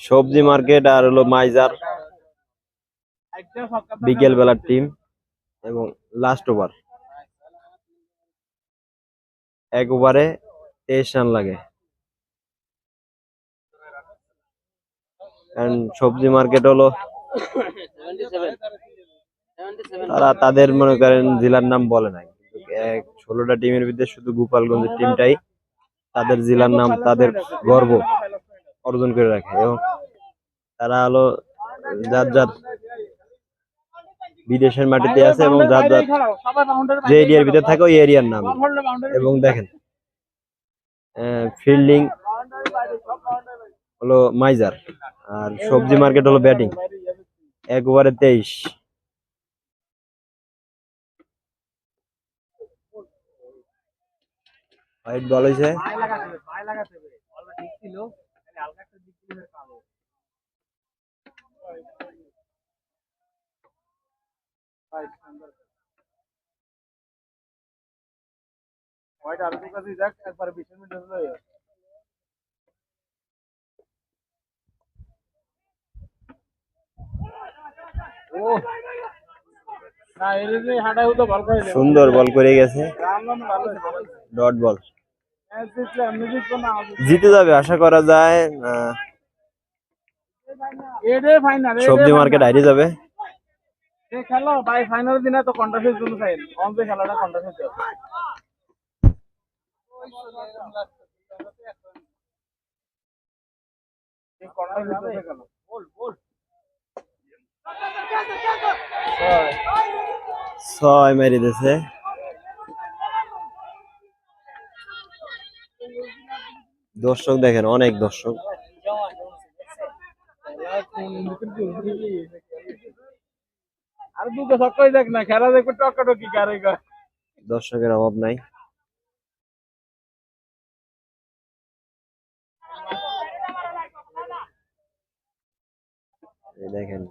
সবজি মার্কেট আর হলো মাইজার বিকেল বেলার টিম এবং লাস্ট ওভার এক ওভারে 23 রান লাগে। সবজি মার্কেট হলো তারা তাদের মনে করেন জেলার নাম বলে নাই, 16টা টিমের ভিতরে শুধু গোপালগঞ্জের টিমটাই তাদের জেলার নাম, তাদের গর্ব অর্জন করে রাখে এবং তারা হলো যার যার বিদেশের মাটিতে আছে এবং যার যার যে এরিয়ার ভিতরে থাকে ওই এরিয়ার নাম। এবং দেখেন ফিল্ডিং হলো মাইজার আর সবজি মার্কেট হলো ব্যাটিং, এক ওভারে 23। হোয়াইট বল হয়েছে, সুন্দর বল করে গেছে, ডট বল। জিতে যাবে আশা করা যায়, সবজি মার্কেট হারিয়ে যাবে। খেলো ভাই, ফাইনাল দিনে তো কন্টাফেস জন্য চাই অন যে খেলাটা কন্টাফেস হবে। 6 মেরে দিয়েছে। দর্শক দেখেন, অনেক দর্শক। আর দুটো ছক্কাই দেখ না, খেলা দেখবে টকাটকি কারে গা, দর্শকের অভাব নাই। দেখেন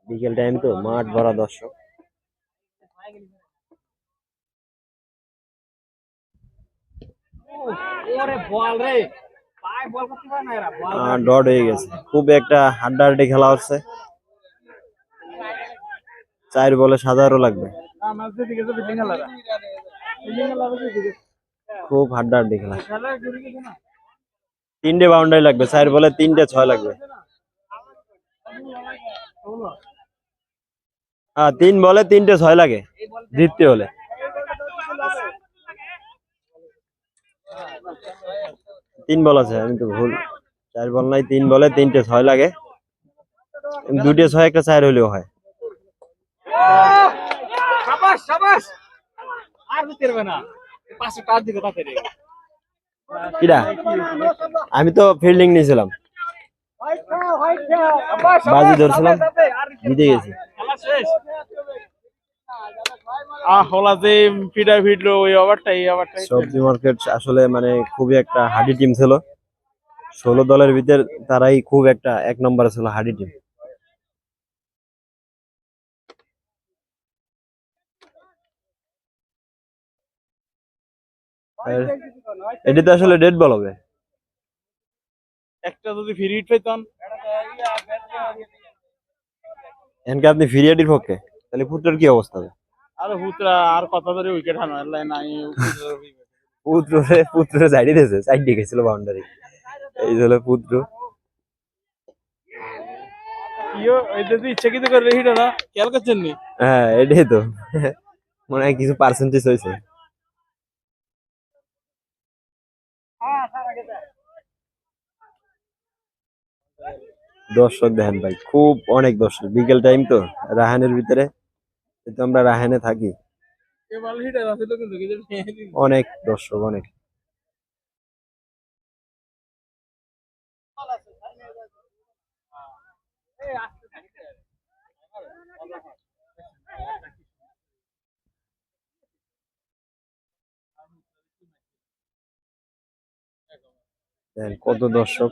বিকেল টাইম তো মাঠ ভরা দর্শক। ডট হয়ে গেছে, খুব একটা হাড্ডাহাড্ডি খেলা হচ্ছে। 4 বলে 17 লাগবে, খুব হাড্ডাহাড্ডি খেলা। 3টে বাউন্ডারি লাগবে, 4 বলে 3টে 6 লাগবে। 3 বলে 3টে 6 লাগে জিততে হলে। তিন বল আছে, আমি তো ভুল, 4 বল নাই, 3 বলে 3টে 6 লাগে। 2টে 6 একটা 4 হলেও হয়। আমি তো ফিল্ডিং নিয়েছিলাম, বাজি ধরছিলাম, জিতে গেছি। সবজি মার্কেট আসলে মানে খুবই একটা হার্ডি টিম ছিল, 16 দলের ভিতর তারাই খুব একটা 1 নম্বরে ছিল, হার্ডি টিম। এটা তো আসলে ডেড বল হবে, একটা যদি ফ্রি হিট পেতাম। এনকে আপনি ফ্রি হিটের পক্ষে, তাহলে পুত্রের কি অবস্থা হবে? আরে পুত্রা আর কত ধরে উইকেট হারাইলা নাই, পুত্রে সাইডে দিয়েছে, সাইড দিয়ে গেছিল বাউন্ডারি, এই হলো পুত্র। হ্যাঁ এটাই তো, মনে হয় কিছু পার্সেন্টেজ হয়েছে। দর্শক দেখেন ভাই, খুব অনেক দর্শক, বিকেল টাইম তো রাহানের ভিতরে, কিন্তু আমরা রাহানে থাকি, অনেক দর্শক অনেক। কত দর্শক,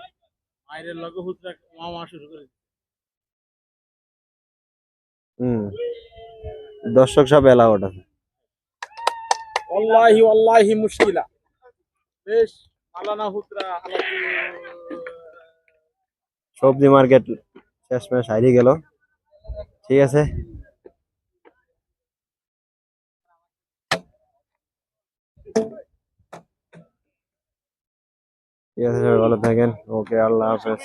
দর্শক সব এলাউড আছে। ওয়াল্লাহি ওয়াল্লাহি মুশকিলা, বেশ আলানা হুতরা সবজি মার্কেট শেষমেশ হারিয়ে গেল। ঠিক আছে, ঠিক আছে, সবাই ভালো থাকেন। ওকে, আল্লাহ হাফেজ।